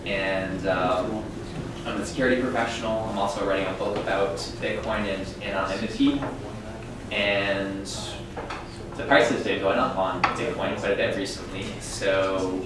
and I'm a security professional. I'm also writing a book about Bitcoin and anonymity, and the price has been going up on Bitcoin quite a bit recently. So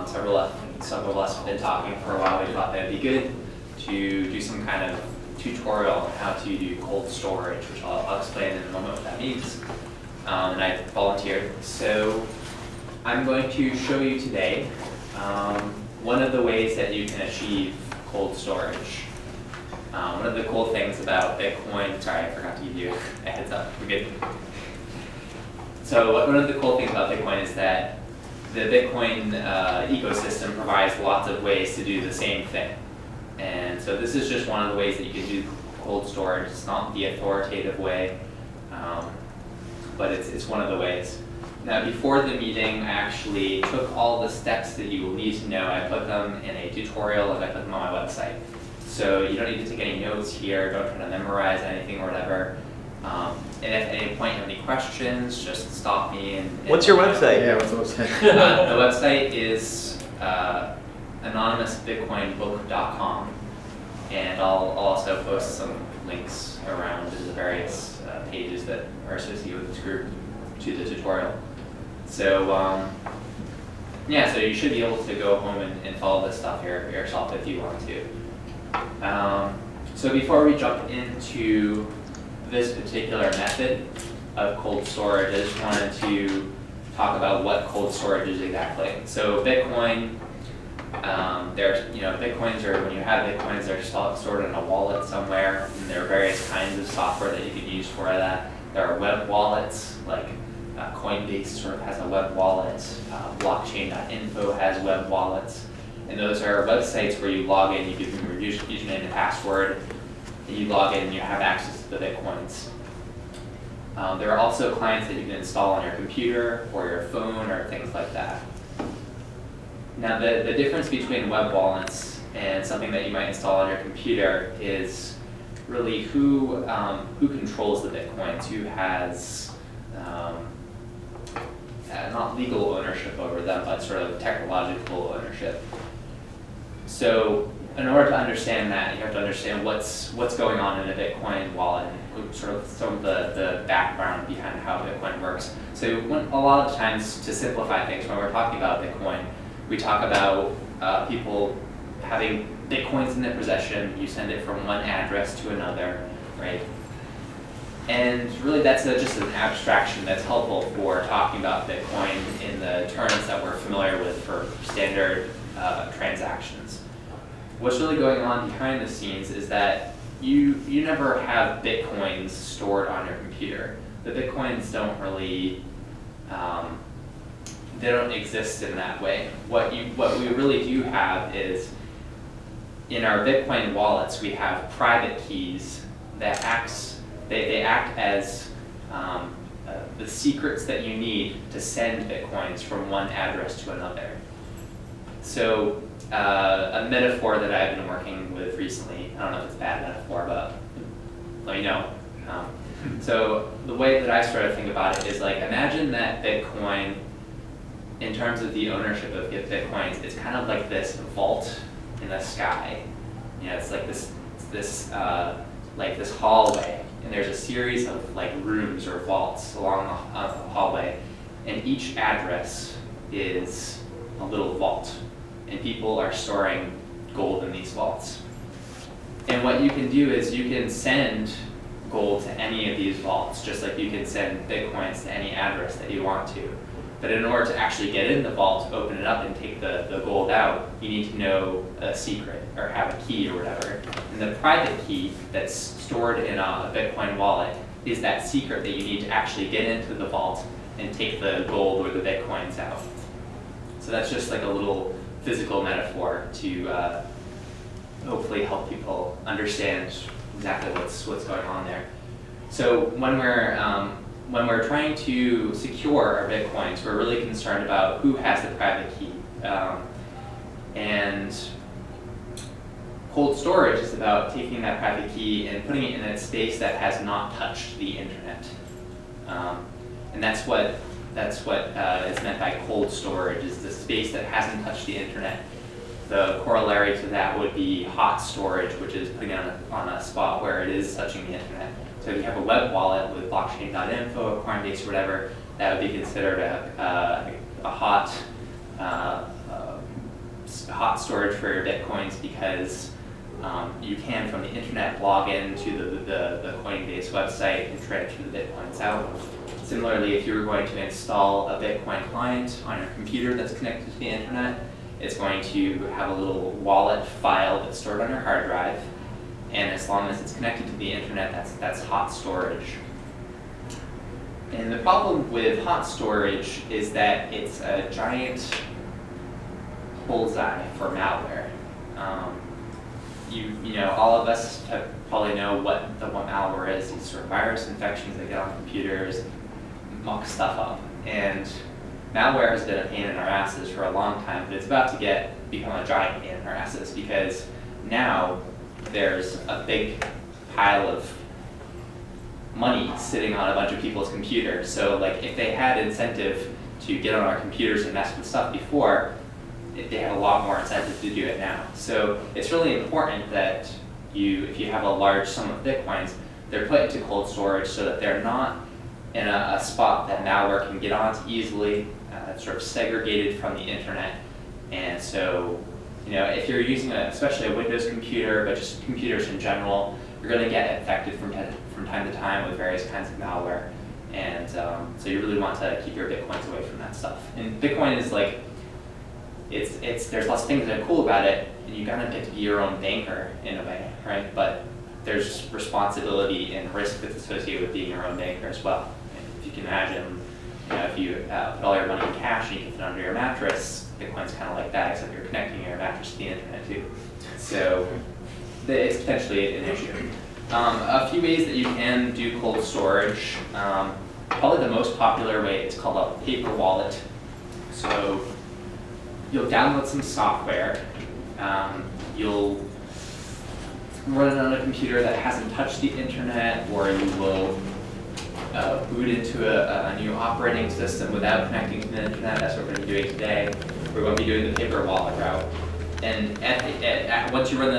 several of us have been talking for a while. We thought that it'd be good to do some kind of tutorial on how to do cold storage, which I'll explain in a moment what that means. And I volunteered. So I'm going to show you today one of the ways that you can achieve cold storage. One of the cool things about Bitcoin, sorry, I forgot to give you a heads up, we're good. So one of the cool things about Bitcoin is that the Bitcoin ecosystem provides lots of ways to do the same thing. And so this is just one of the ways that you can do cold storage. It's not the authoritative way, but it's one of the ways. Now, before the meeting, I actually took all the steps that you will need to know. I put them in a tutorial and I put them on my website. So you don't need to take any notes here. Don't try to memorize anything or whatever. And if at any point you have any questions, just stop me. And what's your website? Yeah, what's the website? The website is anonymousbitcoinbook.com, and I'll also post some links around to the various pages that are associated with this group to the tutorial. So yeah, so you should be able to go home and follow this stuff yourself if you want to. So before we jump into this particular method of cold storage, I just wanted to talk about what cold storage is exactly. So Bitcoin, Bitcoins are, when you have Bitcoins, they're stored in a wallet somewhere, and there are various kinds of software that you can use for that. There are web wallets, like Coinbase sort of has a web wallet, blockchain.info has web wallets, and those are websites where you log in, you give them your username and password, and you log in and you have access to the Bitcoins. There are also clients that you can install on your computer or your phone or things like that. Now the difference between web wallets and something that you might install on your computer is really who controls the Bitcoins, who has not legal ownership over them, but sort of technological ownership. So in order to understand that, you have to understand what's going on in a Bitcoin wallet and sort of some of the background behind how Bitcoin works. So a lot of times, to simplify things, when we're talking about Bitcoin, we talk about people having Bitcoins in their possession. You send it from one address to another, right? And really that's just an abstraction that's helpful for talking about Bitcoin in the terms that we're familiar with for standard transactions. What's really going on behind the scenes is that you never have Bitcoins stored on your computer. The Bitcoins don't really, they don't exist in that way. What we really do have is, in our Bitcoin wallets, we have private keys that they act as the secrets that you need to send Bitcoins from one address to another. So a metaphor that I've been working with recently, I don't know if it's a bad metaphor, but let me know. So the way that I sort of think about it is like, imagine that Bitcoin, in terms of the ownership of Bitcoins, it's kind of like this vault in the sky. You know, it's like this hallway, and there's a series of like rooms or vaults along the hallway, and each address is a little vault, and people are storing gold in these vaults. And what you can do is you can send gold to any of these vaults, just like you can send Bitcoins to any address that you want to. But in order to actually get in the vault, open it up and take the gold out, you need to know a secret or have a key or whatever. And the private key that's stored in a Bitcoin wallet is that secret that you need to actually get into the vault and take the gold or the Bitcoins out. So that's just like a little physical metaphor to hopefully help people understand exactly what's going on there. So when we're trying to secure our Bitcoins, we're really concerned about who has the private key. And cold storage is about taking that private key and putting it in a space that has not touched the internet. And that's what is meant by cold storage, is the space that hasn't touched the internet. the corollary to that would be hot storage, which is putting it on a spot where it is touching the internet. So if you have a web wallet with blockchain.info or Coinbase or whatever, that would be considered a hot storage for your Bitcoins, because you can, from the internet, log into the Coinbase website and transfer the Bitcoins out. Similarly, if you were going to install a Bitcoin client on your computer that's connected to the internet, it's going to have a little wallet file that's stored on your hard drive, and as long as it's connected to the internet, that's hot storage. And the problem with hot storage is that it's a giant bullseye for malware. You know, all of us probably know what malware is. These sort of virus infections that get on computers, muck stuff up. And malware has been a pain in our asses for a long time, but it's about to become a giant pain in our asses, because now there's a big pile of money sitting on a bunch of people's computers. So like, if they had incentive to get on our computers and mess with stuff before, they have a lot more incentive to do it now. So it's really important that if you have a large sum of Bitcoins, they're put into cold storage so that they're not in a spot that malware can get onto easily. It's sort of segregated from the internet. And so, you know, if you're using especially a Windows computer, but just computers in general, you're going to get infected from time to time with various kinds of malware. And so you really want to keep your Bitcoins away from that stuff. And Bitcoin is like, there's lots of things that are cool about it, and you kind of get to be your own banker in a way, right? But there's responsibility and risk that's associated with being your own banker as well. And if you can imagine, you know, if you put all your money in cash and you can fit it under your mattress, Bitcoin's kind of like that, except you're connecting your mattress to the internet too. So it's potentially an issue. A few ways that you can do cold storage. Probably the most popular way is called a paper wallet. So you'll download some software. You'll run it on a computer that hasn't touched the internet, or you will boot into a new operating system without connecting to the internet. That's what we're going to be doing today. We're going to be doing the paper wallet route. And once you run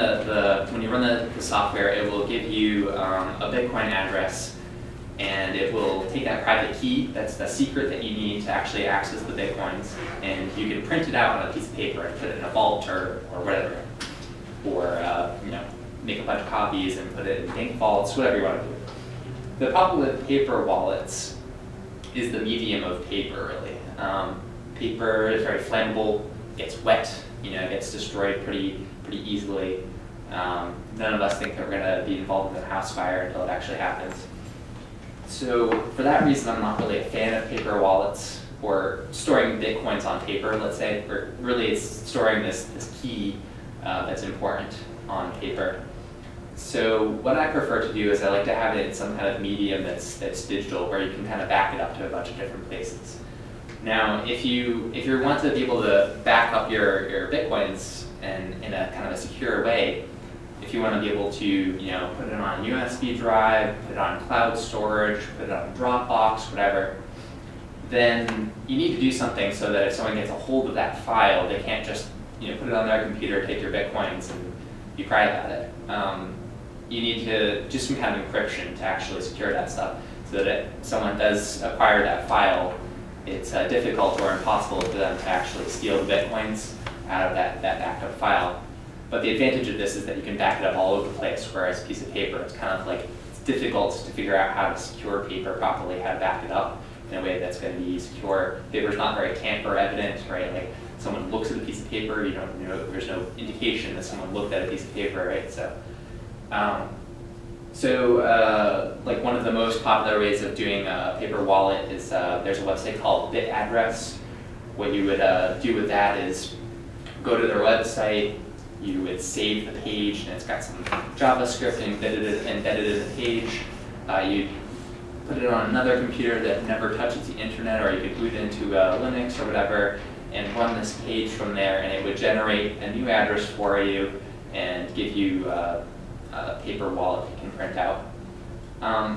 when you run the software, it will give you a Bitcoin address, and it will take that private key, that's the secret that you need to actually access the Bitcoins, and you can print it out on a piece of paper and put it in a vault or whatever, or you know, make a bunch of copies and put it in bank vaults, whatever you want to do. The problem with paper wallets is the medium of paper, really. Paper is very flammable, gets wet, you know, gets destroyed pretty easily. None of us think that we're going to be involved in a house fire until it actually happens. So for that reason, I'm not really a fan of paper wallets or storing Bitcoins on paper, let's say. Or really, it's storing this key that's important on paper. So what I prefer to do is I like to have it in some kind of medium that's digital, where you can kind of back it up to a bunch of different places. Now, if you want to be able to back up your Bitcoins in a kind of a secure way, if you want to be able to, you know, put it on a USB drive, put it on cloud storage, put it on Dropbox, whatever, then you need to do something so that if someone gets a hold of that file, they can't just, you know, put it on their computer, take your Bitcoins, and you cry about it. You need to do some kind of encryption to actually secure that stuff, so that if someone does acquire that file, it's difficult or impossible for them to actually steal the Bitcoins out of that backed up file. But the advantage of this is that you can back it up all over the place, whereas a piece of paper, it's kind of like, it's difficult to figure out how to secure paper properly, how to back it up in a way that's going to be secure. Paper's not very tamper evident, right? Like, someone looks at a piece of paper, you don't know, there's no indication that someone looked at a piece of paper, right? So, like, one of the most popular ways of doing a paper wallet is there's a website called BitAddress. What you would do with that is go to their website, you would save the page, and it's got some JavaScript embedded in the page. You'd put it on another computer that never touches the internet, or you could boot into Linux or whatever, and run this page from there, and it would generate a new address for you and give you a paper wallet you can print out.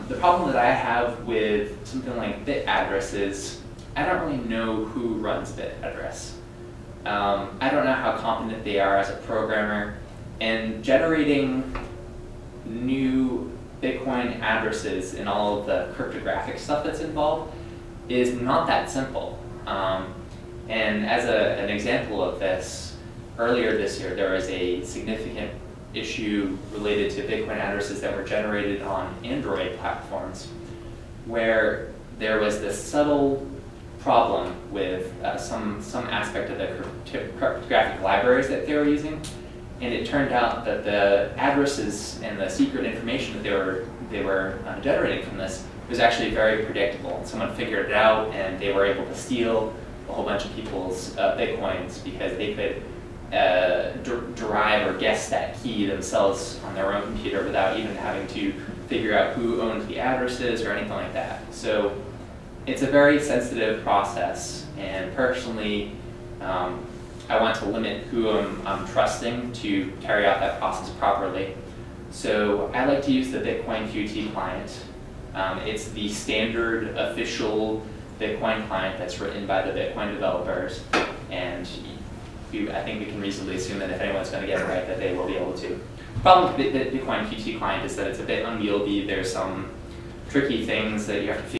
The problem that I have with something like BitAddress is I don't really know who runs BitAddress. I don't know how competent they are as a programmer, and generating new Bitcoin addresses and all of the cryptographic stuff that's involved is not that simple. And as an example of this, earlier this year there was a significant issue related to Bitcoin addresses that were generated on Android platforms, where there was this subtle problem with some aspect of the cryptographic libraries that they were using, and it turned out that the addresses and the secret information that they were generating from this was actually very predictable. Someone figured it out, and they were able to steal a whole bunch of people's Bitcoins because they could derive or guess that key themselves on their own computer without even having to figure out who owned the addresses or anything like that. So it's a very sensitive process, and personally, I want to limit who I'm trusting to carry out that process properly. So I like to use the BitcoinPHL client. It's the standard official Bitcoin client that's written by the Bitcoin developers, and I think we can reasonably assume that if anyone's going to get it right, that they will be able to. The problem with the BitcoinPHL client is that it's a bit unwieldy. There's some tricky things that you have to figure